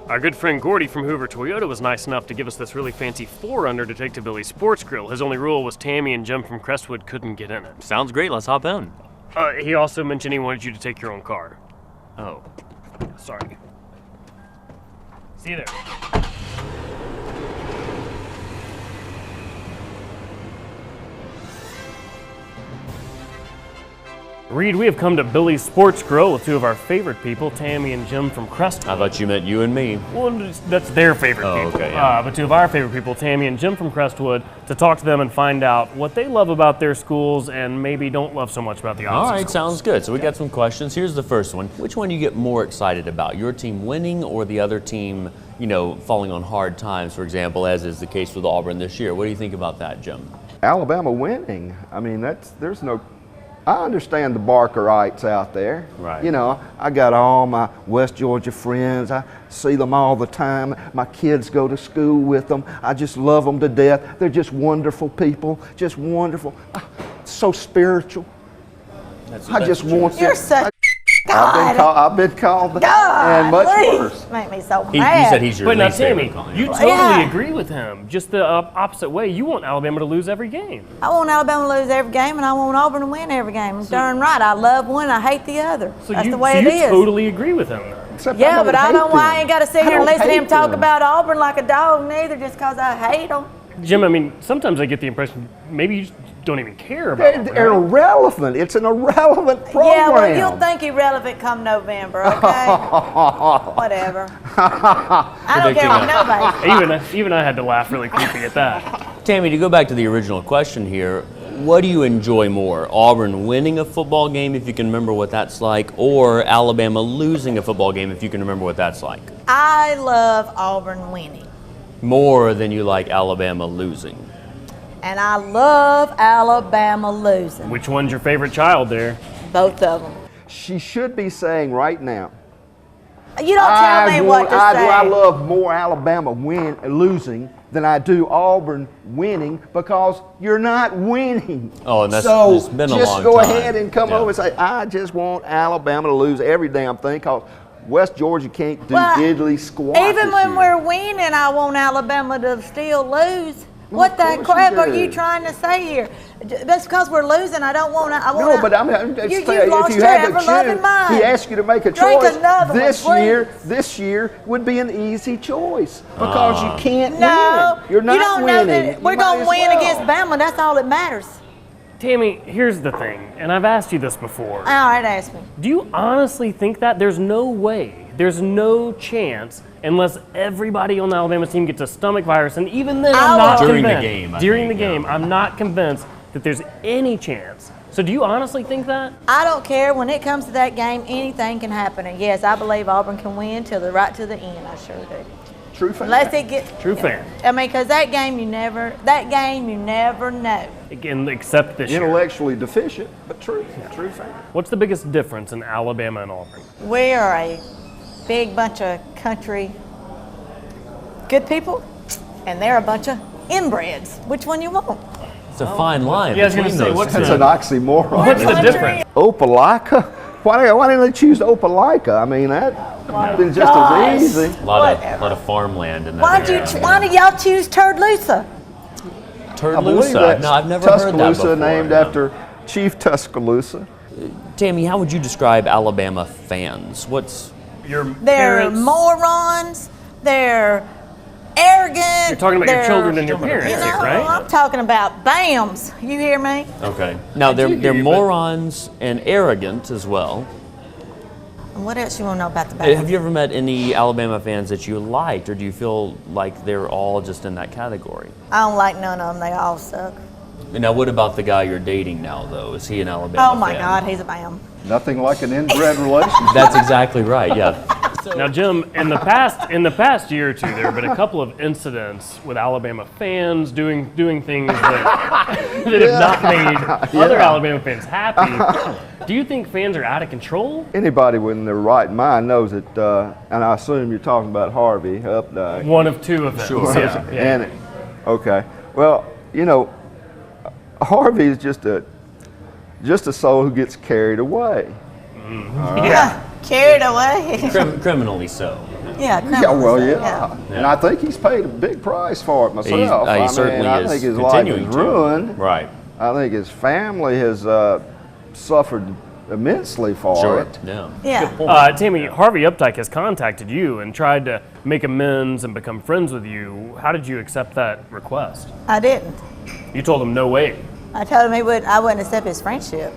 Our good friend Gordy from Hoover Toyota was nice enough to give us this really fancy 4Runner to take to Billy's Sports Grill. His only rule was Tammy and Jim from Crestwood couldn't get in it. Sounds great, let's hop in. He also mentioned he wanted you to take your own car. Oh. Sorry. See you there. Reed, we have come to Billy's Sports Grill with two of our favorite people, Tammy and Jim from Crestwood. I thought you meant you and me. Well, that's their favorite people. Okay, yeah. But two of our favorite people, Tammy and Jim from Crestwood, to talk to them and find out what they love about their schools and maybe don't love so much about the opposite All right, schools. sounds good. So we got some questions. Here's the first one. Which one do you get more excited about? Your team winning or the other team, falling on hard times, for example, as is the case with Auburn this year? What do you think about that, Jim? Alabama winning. I mean, I understand the Barkerites out there. Right. I got all my West Georgia friends. I see them all the time. My kids go to school with them. I just love them to death. They're just wonderful people, just wonderful. So spiritual. I just want You're such God. I've been called that God, and much please. worse. Make me so You mad. said he's your But now, least Tammy, favorite. you totally Yeah. agree with him. Just the opposite way. You want Alabama to lose every game. I want Alabama to lose every game, and I want Auburn to win every game. Darn right. I love one, I hate the other. That's the way it you is. totally agree with him, then. Except Yeah, but I hate don't. I them. ain't got to sit I here and don't listen to him hate talk them. about Auburn like a dog, neither, just because I hate them. Jim, I mean, sometimes I get the impression maybe you just don't even care about it. They're irrelevant. It's an irrelevant program. Yeah, well, you'll think irrelevant come November, okay? Whatever. I don't care what nobody. Even I had to laugh really creepy at that. Tammy, to go back to the original question here, what do you enjoy more? Auburn winning a football game, if you can remember what that's like, or Alabama losing a football game, if you can remember what that's like? I love Auburn winning. More than you like Alabama losing. And I love Alabama losing. Which one's your favorite child there? Both of them. She should be saying right now, You don't tell me what to say. I love more Alabama losing than I do Auburn winning because you're not winning. Oh, and that's so it's been a just long go time. ahead and come over and say, I just want Alabama to lose every damn thing because West Georgia can't do diddly squat. Even this when year. we're winning, I want Alabama to still lose. Well, What of the course crap you are do. you trying to say here? That's because we're losing. I don't want to. No, but I'm just you saying, lost if you your had to ever-loving choose, mind. he asked you to make a Drink choice. another one, This year would be an easy choice because you can't No, win. You're not you don't winning. know that we're You might going to as win well. against Bama. That's all that matters. Tammy, here's the thing, and I've asked you this before. All right, ask me. Do you honestly think that? There's no way, there's no chance, unless everybody on the Alabama team gets a stomach virus, and even then I'm not During the convinced. game, I During think, the game, yeah. I'm not convinced that there's any chance. So do you honestly think that? I don't care. When it comes to that game, anything can happen. And yes, I believe Auburn can win right to the end. I sure do. True fan. Unless it gets True fan. I mean, because that game you never know. Again, except this year. Intellectually deficient, but true. True fan. What's the biggest difference in Alabama and Auburn? We are a big bunch of country good people, and they're a bunch of inbreds. Which one you want? It's a fine line. Yeah, I was gonna between say, those what's two. That's an oxymoron. What's the difference? Opelika? Why didn't they choose Opelika? I mean, that'd been just Gosh. as easy. A lot Whatever. of farmland in that Why did y'all choose Turd-Lusa? I believe that's No, I've never heard that Tuscaloosa, before. named no. after Chief Tuscaloosa. Tammy, how would you describe Alabama fans? Your They're parents, morons. They're arrogant. You're talking about your they're- children and your parents You know, here, right? I'm talking about BAMs. You hear me? Okay. Now do hear they're you, but- morons and arrogant as well. And what else you want to know about the BAMs? Have you ever met any Alabama fans that you liked, or do you feel like they're all just in that category? I don't like none of them. They all suck. Now, what about the guy you're dating now, though? Is he an Alabama Oh my fan? God, he's a BAM. Nothing like an inbred relationship. That's exactly right. Yeah. Now, Jim, in the past year or two, there have been a couple of incidents with Alabama fans doing things that have not made other Alabama fans happy. Do you think fans are out of control? Anybody in their right mind knows it, and I assume you're talking about Harvey Updike. One of two of them. Sure. Yeah. And it, okay, well, Harvey is just a soul who gets carried away. Yeah. Carried away. Criminally so. Yeah, Yeah, well, criminals, yeah. And I think he's paid a big price for it myself. He certainly I is think his life continuing is to. ruined. Right. I think his family has suffered immensely for Sure. it. Yeah. Yeah. Tammy, Harvey Updike has contacted you and tried to make amends and become friends with you. How did you accept that request? I didn't. You told him no way. I told him I wouldn't accept his friendship.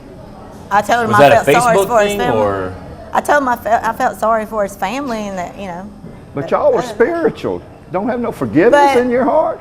I told him Was I that a felt sorry Facebook for his thing family. or? I told him I felt sorry for his family and that, you know. But y'all were spiritual. Don't have no forgiveness But- in your heart?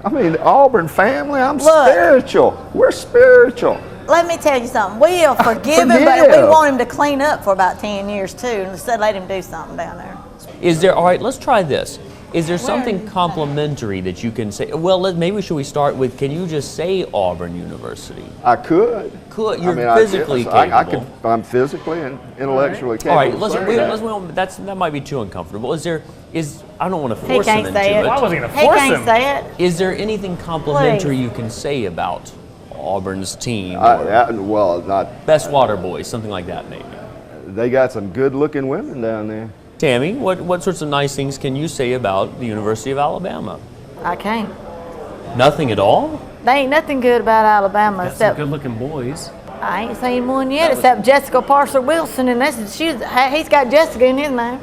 I mean, the Auburn family, I'm Look. spiritual. We're spiritual. Let me tell you something. We'll forgive him, but we want him to clean up for about 10 years too, and instead let him do something down there. Is there, all right, let's try this. Is there are something you? complimentary that you can say? Well, maybe should we start with, can you just say Auburn University? I could. You're I mean, physically capable. I'm physically and intellectually capable. All right, of saying that. that might be too uncomfortable. I don't want to He force him can't into say it. Well, I wasn't going to He force can't him. say it. Is there anything complimentary Please. you can say about Auburn's team? Well, not. Best water boys, something like that maybe. They got some good-looking women down there. Tammy, what sorts of nice things can you say about the University of Alabama? I can't. Nothing at all? There ain't nothing good about Alabama Got some except good-looking boys. I ain't seen one yet except Jessica Parser Wilson, and he's got Jessica in his name.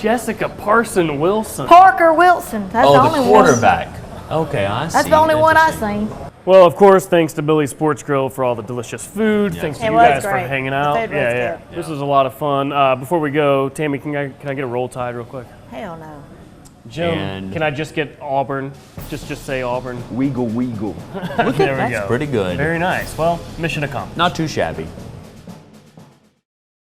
Jessica Parson Wilson. Parker Wilson. That's the The only one. quarterback. Okay, I see. That's the only one I Interesting. seen. Well, of course, thanks to Billy's Sports Grill for all the delicious food. Thanks to It you was guys for great. hanging The out. food was good. This was a lot of fun. Before we go, Tammy, can I get a roll tide real quick? Hell no. Jim, And- can I just get Auburn? Just say Auburn. Weagle. There we That's go. pretty good. Very nice. Well, mission accomplished. Not too shabby.